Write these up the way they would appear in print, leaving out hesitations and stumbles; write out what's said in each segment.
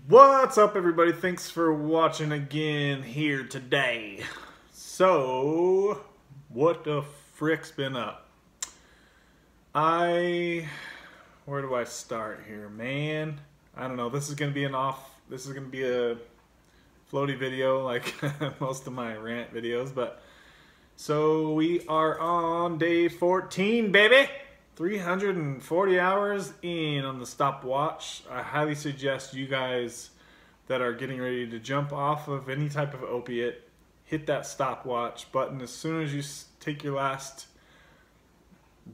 What's up, everybody? Thanks for watching again here today. So, what the frick's been up? Where do I start here, man? I don't know. This is gonna be a floaty video like most of my rant videos, but so we are on day 14, baby. 340 hours in on the stopwatch. I highly suggest you guys that are getting ready to jump off of any type of opiate, hit that stopwatch button as soon as you take your last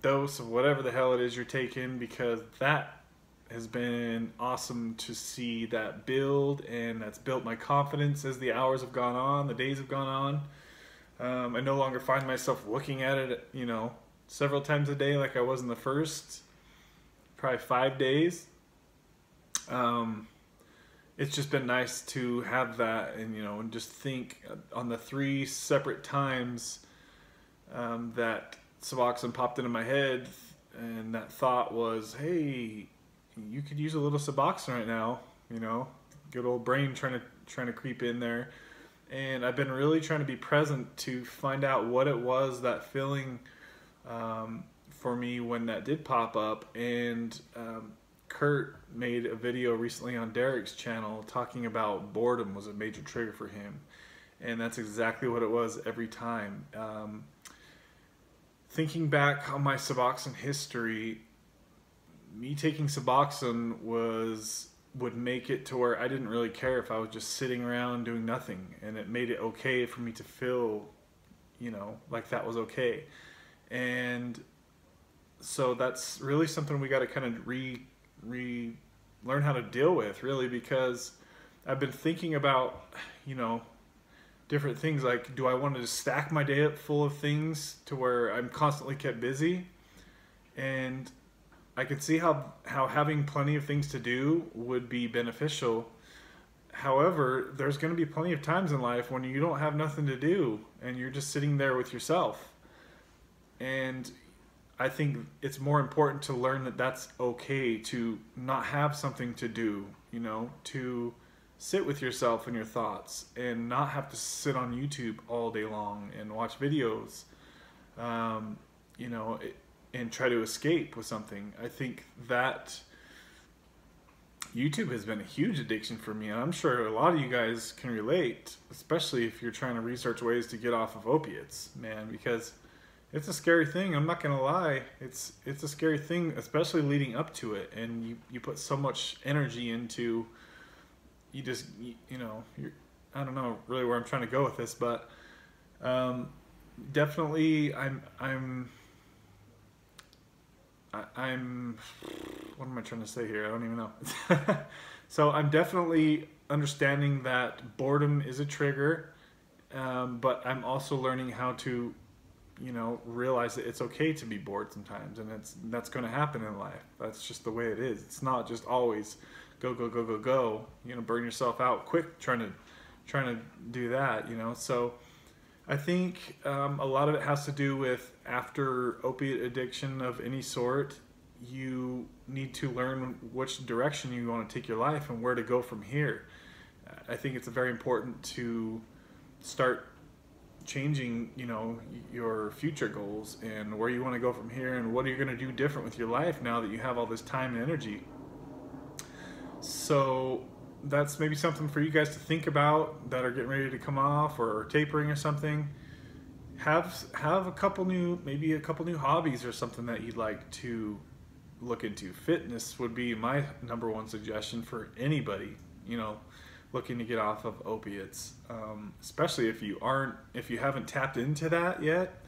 dose of whatever the hell it is you're taking, because that has been awesome to see that build, and that's built my confidence as the hours have gone on, the days have gone on. I no longer find myself looking at it, several times a day like I was in the first probably 5 days. It's just been nice to have that, and just think on the 3 separate times that Suboxone popped into my head, and that thought was, hey, you could use a little Suboxone right now, good old brain trying to creep in there. And I've been really trying to be present to find out what it was, that feeling for me when that did pop up. And Kurt made a video recently on Derek's channel talking about boredom was a major trigger for him, and that's exactly what it was every time. Thinking back on my Suboxone history, me taking Suboxone would make it to where I didn't really care if I was just sitting around doing nothing, and it made it okay for me to feel like that was okay. And so that's really something we got to kind of learn how to deal with, really, because I've been thinking about different things, like, do I want to just stack my day up full of things to where I'm constantly kept busy? And I could see how having plenty of things to do would be beneficial. However, there's going to be plenty of times in life when you don't have nothing to do and you're just sitting there with yourself. And I think it's more important to learn that that's okay to not have something to do, to sit with yourself and your thoughts and not have to sit on YouTube all day long and watch videos, and try to escape with something. I think that YouTube has been a huge addiction for me, and I'm sure a lot of you guys can relate, especially if you're trying to research ways to get off of opiates, man, because it's a scary thing. I'm not gonna lie. It's a scary thing, especially leading up to it, and you put so much energy into. I don't know really where I'm trying to go with this, but definitely I'm what am I trying to say here? I don't even know. So I'm definitely understanding that boredom is a trigger, but I'm also learning how to realize that it's okay to be bored sometimes, and that's going to happen in life. That's just the way it is. It's not just always go, burn yourself out quick trying to do that, So I think a lot of it has to do with, after opiate addiction of any sort, you need to learn which direction you want to take your life and where to go from here. I think it's very important to start changing your future goals and where you want to go from here, and what are you going to do different with your life now that you have all this time and energy. So that's maybe something for you guys to think about that are getting ready to come off or tapering or something. Have a couple new hobbies or something that you'd like to look into. Fitness would be my #1 suggestion for anybody looking to get off of opiates, especially if you haven't tapped into that yet.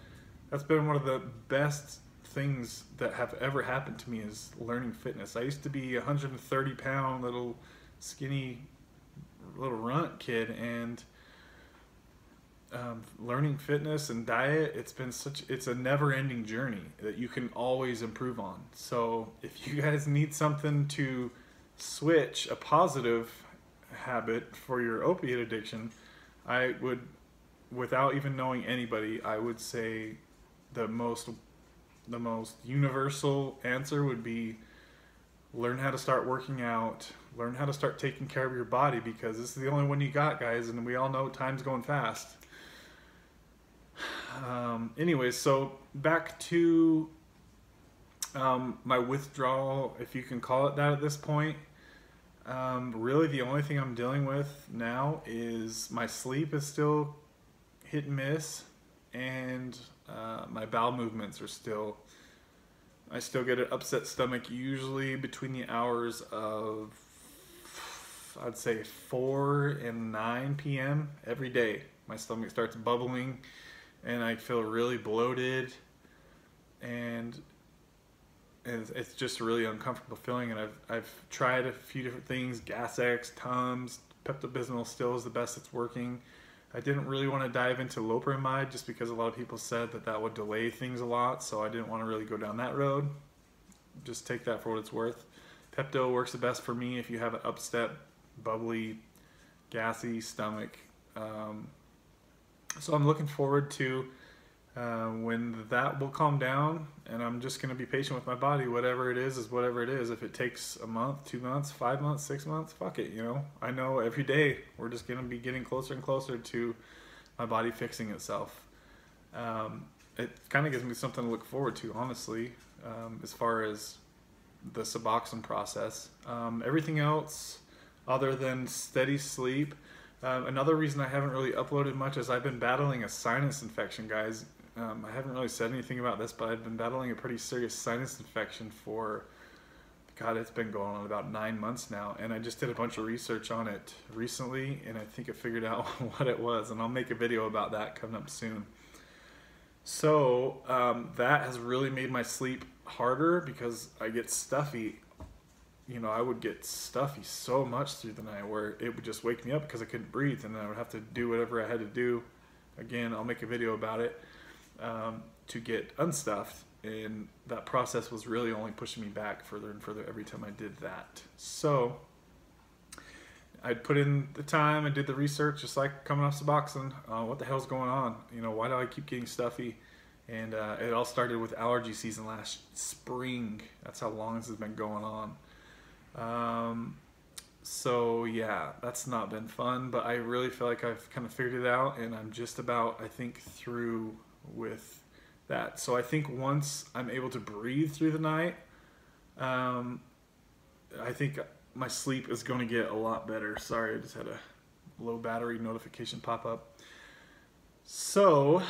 That's been one of the best things that have ever happened to me, is learning fitness. I used to be a 130-pound little skinny little runt kid, and learning fitness and diet, it's a never-ending journey that you can always improve on. So if you guys need something to switch a positive habit for your opiate addiction, I would, without even knowing anybody, I would say the most universal answer would be learn how to start working out, learn how to start taking care of your body, because this is the only one you got, guys, and we all know time's going fast. Anyways, so back to my withdrawal, if you can call it that at this point. Really the only thing I'm dealing with now is my sleep is still hit and miss, and my bowel movements are still, I still get an upset stomach usually between the hours of, I'd say 4 and 9 p.m. every day. My stomach starts bubbling and I feel really bloated, and it's just a really uncomfortable feeling. And I've tried a few different things, Gas X, Tums, Pepto-Bismol still is the best that's working. I didn't really want to dive into loperamide just because a lot of people said that that would delay things a lot, so I didn't want to really go down that road. Just take that for what it's worth. Pepto works the best for me if you have an upset, bubbly, gassy stomach. So I'm looking forward to when that will calm down, and I'm just going to be patient with my body. Whatever it is whatever it is. If it takes a month, 2 months, 5 months, 6 months, fuck it, you know. I know every day we're just going to be getting closer and closer to my body fixing itself. It kind of gives me something to look forward to, honestly, as far as the Suboxone process. Everything else, other than steady sleep. Another reason I haven't really uploaded much is I've been battling a sinus infection, guys. I haven't really said anything about this, but I've been battling a pretty serious sinus infection for, God, it's been going on about 9 months now. And I just did a bunch of research on it recently, and I think I figured out what it was. And I'll make a video about that coming up soon. So that has really made my sleep harder because I get stuffy. You know, I would get stuffy so much through the night where it would just wake me up because I couldn't breathe, and then I would have to do whatever I had to do. Again, I'll make a video about it, to get unstuffed, and that process was really only pushing me back further and further every time I did that. So I'd put in the time, I did the research, just like coming off Suboxone. What the hell's going on? You know, why do I keep getting stuffy? And it all started with allergy season last spring. That's how long this has been going on. So yeah, that's not been fun, but I really feel like I've kind of figured it out, and I'm just about, I think, through with that. So I think once I'm able to breathe through the night, I think my sleep is going to get a lot better. Sorry, I just had a low battery notification pop up. So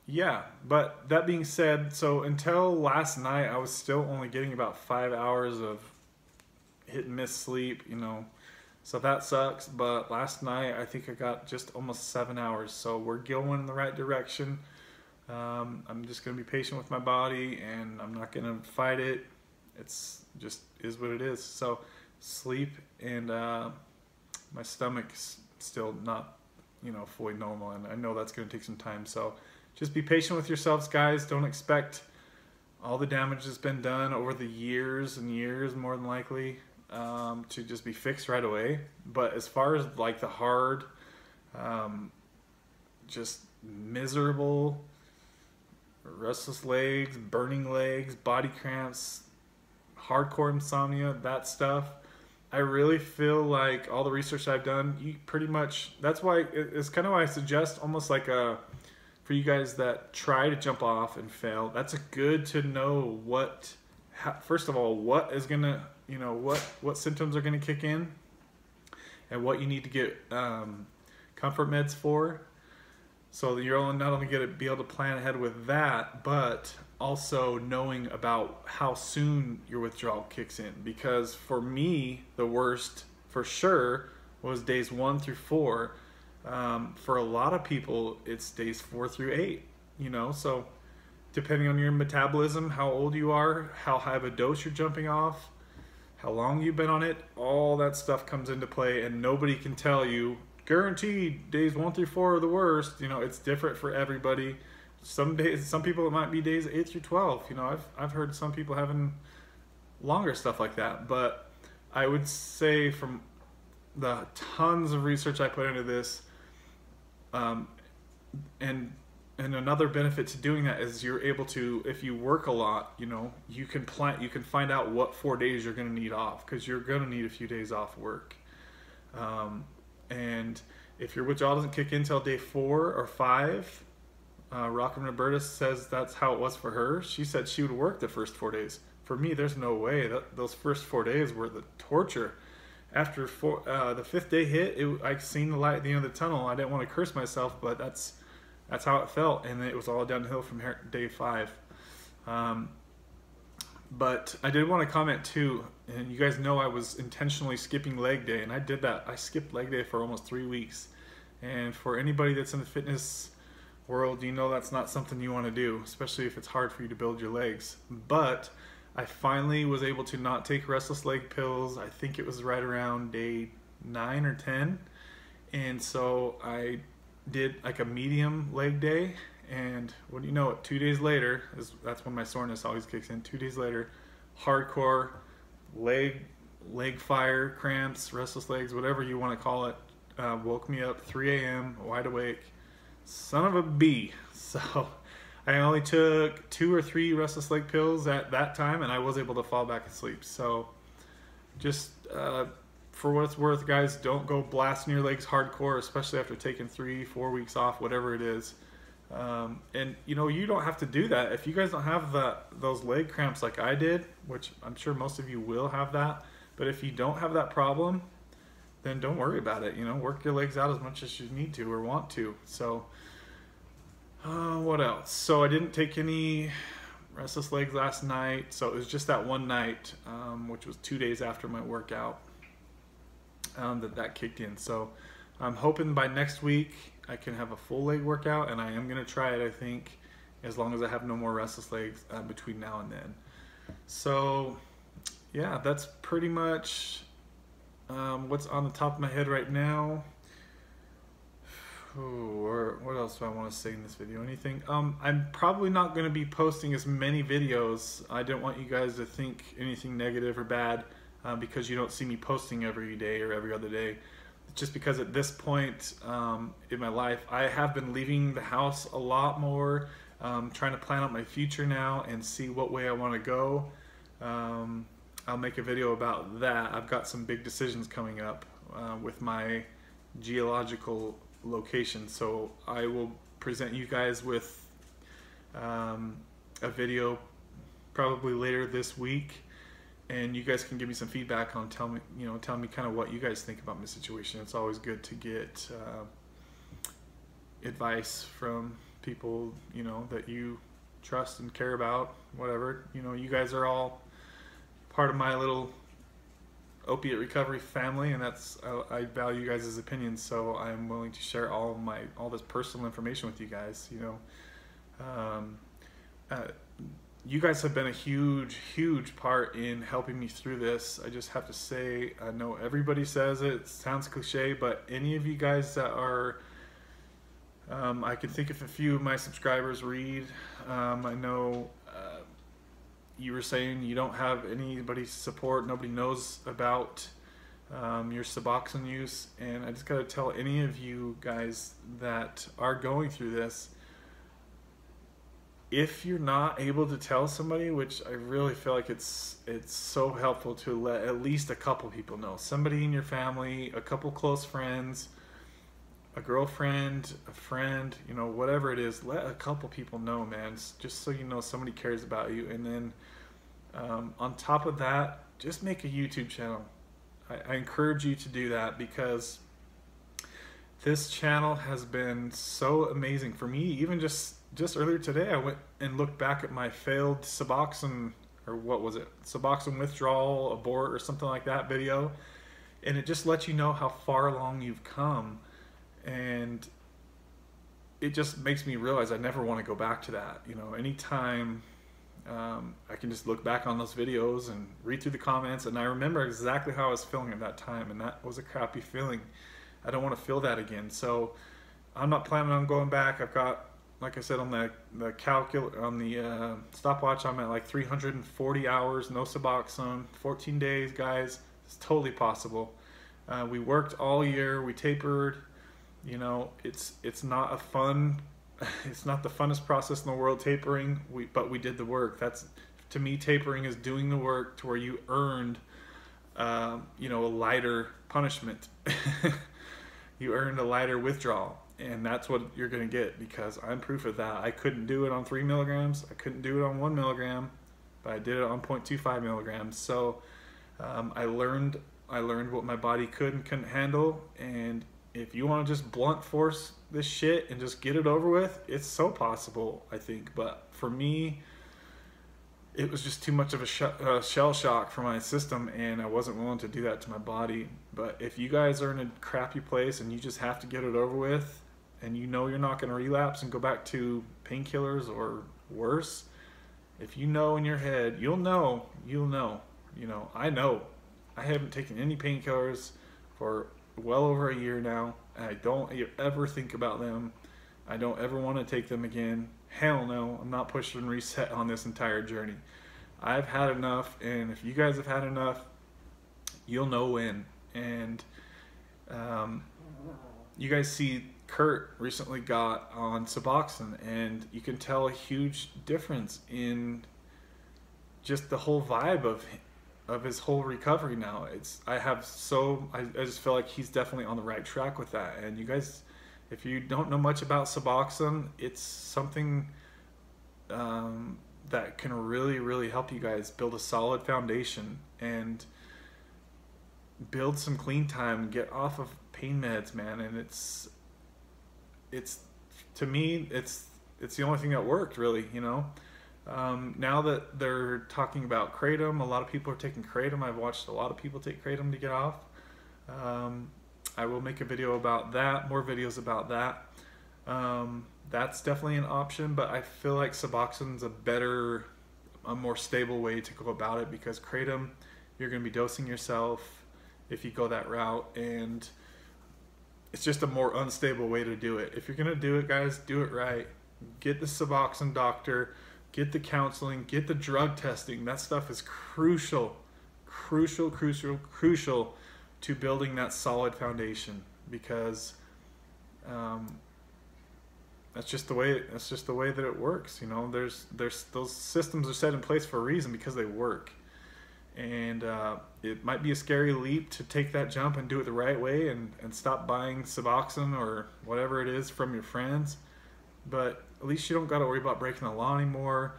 yeah, but that being said, so until last night, I was still only getting about 5 hours of hit and miss sleep, you know, so that sucks. But last night I think I got just almost 7 hours, so we're going in the right direction. I'm just gonna be patient with my body, and I'm not gonna fight it. It's just is what it is. So sleep, and my stomach's still not, you know, fully normal, and I know that's gonna take some time. So just be patient with yourselves, guys. Don't expect all the damage that's been done over the years and years, more than likely, to just be fixed right away. But as far as like the hard, just miserable, restless legs, burning legs, body cramps, hardcore insomnia, that stuff, I really feel like all the research I've done, you pretty much, that's why it's kind of why I suggest almost like a, for you guys that try to jump off and fail, that's a good to know what, first of all, what is gonna, you know, what symptoms are gonna kick in, and what you need to get comfort meds for, so that you're not only gonna be able to plan ahead with that, but also knowing about how soon your withdrawal kicks in. Because for me, the worst for sure was days 1 through 4. For a lot of people, it's days 4 through 8, you know, so depending on your metabolism, how old you are, how high of a dose you're jumping off, how long you've been on it, all that stuff comes into play, and nobody can tell you, guaranteed, days 1 through 4 are the worst. You know, it's different for everybody. Some days, some people, it might be days 8 through 12. You know, I've heard some people having longer stuff like that, but I would say from the tons of research I put into this, and and another benefit to doing that is you're able to, if you work a lot, you know, you can find out what 4 days you're going to need off, because you're going to need a few days off work. And if your withdrawal doesn't kick in until day 4 or 5, Rockland Roberta says that's how it was for her. She said she would work the first 4 days. For me, there's no way. Those first 4 days were the torture. After the 5th day hit, I seen the light at the end of the tunnel. I didn't want to curse myself, but that's how it felt, and it was all downhill from day 5. But I did want to comment too, and you guys know I was intentionally skipping leg day, and I did that. I skipped leg day for almost 3 weeks. And for anybody that's in the fitness world, you know that's not something you want to do, especially if it's hard for you to build your legs. But I finally was able to not take restless leg pills. I think it was right around day 9 or 10. And so I did like a medium leg day, and what do you know, 2 days later, that's when my soreness always kicks in. 2 days later, hardcore leg fire, cramps, restless legs, whatever you want to call it, woke me up 3 a.m. wide awake, son of a bee. So I only took 2 or 3 restless leg pills at that time, and I was able to fall back asleep. So just for what it's worth, guys, don't go blasting your legs hardcore, especially after taking 3-4 weeks off, whatever it is. And you know, you don't have to do that if you guys don't have those leg cramps like I did, which I'm sure most of you will have that. But if you don't have that problem, then don't worry about it. You know, work your legs out as much as you need to or want to. So what else? So I didn't take any restless legs last night, so it was just that one night, which was 2 days after my workout, that kicked in. So I'm hoping by next week I can have a full leg workout, and I am going to try it, I think, as long as I have no more restless legs between now and then. So yeah, that's pretty much what's on the top of my head right now. Or what else do I want to say in this video? Anything? I'm probably not going to be posting as many videos. I don't want you guys to think anything negative or bad because you don't see me posting every day or every other day. Just because at this point in my life, I have been leaving the house a lot more, trying to plan out my future now and see what way I want to go. I'll make a video about that. I've got some big decisions coming up with my geological location, so I will present you guys with a video probably later this week, and you guys can give me some feedback on tell me kind of what you guys think about my situation. It's always good to get advice from people, you know, that you trust and care about, whatever. You know, you guys are all part of my little opiate recovery family, and that's I value you guys' opinions, so I'm willing to share all this personal information with you guys. You know, you guys have been a huge part in helping me through this. I just have to say, I know everybody says it sounds cliche, but any of you guys that are I can think of a few of my subscribers, Reed, I know you were saying you don't have anybody's support, nobody knows about your Suboxone use, and I just gotta tell any of you guys that are going through this, if you're not able to tell somebody, which I really feel like it's so helpful to let at least a couple people know, somebody in your family, a couple close friends, a girlfriend, a friend, you know, whatever it is, let a couple people know, man, just so you know somebody cares about you. And then on top of that, just make a YouTube channel. I encourage you to do that, because this channel has been so amazing for me. Even just earlier today, I went and looked back at my failed Suboxone, or what was it, Suboxone withdrawal, abort, or something like that video, and it just lets you know how far along you've come. And it just makes me realize I never want to go back to that. You know, anytime I can just look back on those videos and read through the comments, and I remember exactly how I was feeling at that time, and that was a crappy feeling. I don't want to feel that again. So I'm not planning on going back. I've got, like I said, on the stopwatch, I'm at like 340 hours, no Suboxone, 14 days, guys. It's totally possible. We worked all year, we tapered. You know, it's not a fun it's not the funnest process in the world, tapering, but we did the work. That's, to me, tapering is doing the work to where you earned, you know, a lighter punishment. You earned a lighter withdrawal, and that's what you're going to get, because I'm proof of that. I couldn't do it on 3 milligrams. I couldn't do it on 1 milligram, but I did it on 0.25 milligrams. So I learned what my body could and couldn't handle. And if you want to just blunt force this shit and just get it over with, it's so possible, I think. But for me, it was just too much of a shell shock for my system, and I wasn't willing to do that to my body. But if you guys are in a crappy place and you just have to get it over with, and you know you're not going to relapse and go back to painkillers or worse, if you know in your head, you'll know. You know, I know. I haven't taken any painkillers for well over a year now. I don't ever think about them. I don't ever want to take them again. Hell no, I'm not pushing reset on this entire journey. I've had enough, and if you guys have had enough, you'll know when. And you guys see Kurt recently got on Suboxone, and you can tell a huge difference in just the whole vibe of his whole recovery now. I just feel like he's definitely on the right track with that. And you guys, if you don't know much about Suboxone, it's something that can really, really help you guys build a solid foundation and build some clean time, get off of pain meds, man. And it's to me, it's the only thing that worked, really, you know. Now that they're talking about kratom, a lot of people are taking kratom. I've watched a lot of people take kratom to get off. I will make a video about that, more videos about that. That's definitely an option, but I feel like Suboxone's a more stable way to go about it, because kratom, you're going to be dosing yourself if you go that route, and it's just a more unstable way to do it. If you're going to do it, guys, do it right. Get the Suboxone doctor, get the counseling, get the drug testing. That stuff is crucial to building that solid foundation, because that's just the way that it works. You know, there's those systems are set in place for a reason, because they work. And it might be a scary leap to take that jump and do it the right way, and stop buying Suboxone or whatever it is from your friends. But at least you don't got to worry about breaking the law anymore,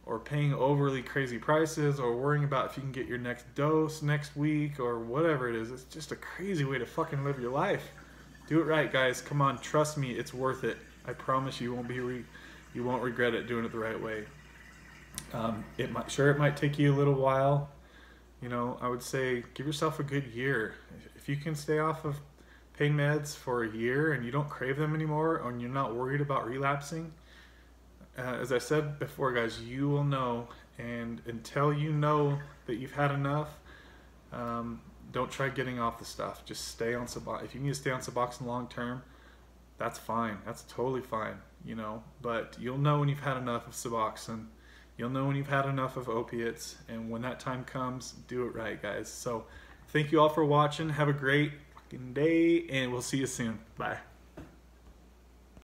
or paying overly crazy prices, or worrying about if you can get your next dose next week, or whatever it is. It's just a crazy way to fucking live your life. Do it right, guys. Come on, trust me, it's worth it. I promise you won't regret it doing it the right way. It might take you a little while. You know, I would say give yourself a good year. If you can stay off of pain meds for a year and you don't crave them anymore, and you're not worried about relapsing, as I said before, guys, you will know. And until you know that you've had enough, don't try getting off the stuff. Just stay on Suboxone. If you need to stay on Suboxone long term, that's fine. That's totally fine, you know. But you'll know when you've had enough of Suboxone. You'll know when you've had enough of opiates, and when that time comes, do it right, guys. So thank you all for watching. Have a great fucking day, and we'll see you soon. Bye.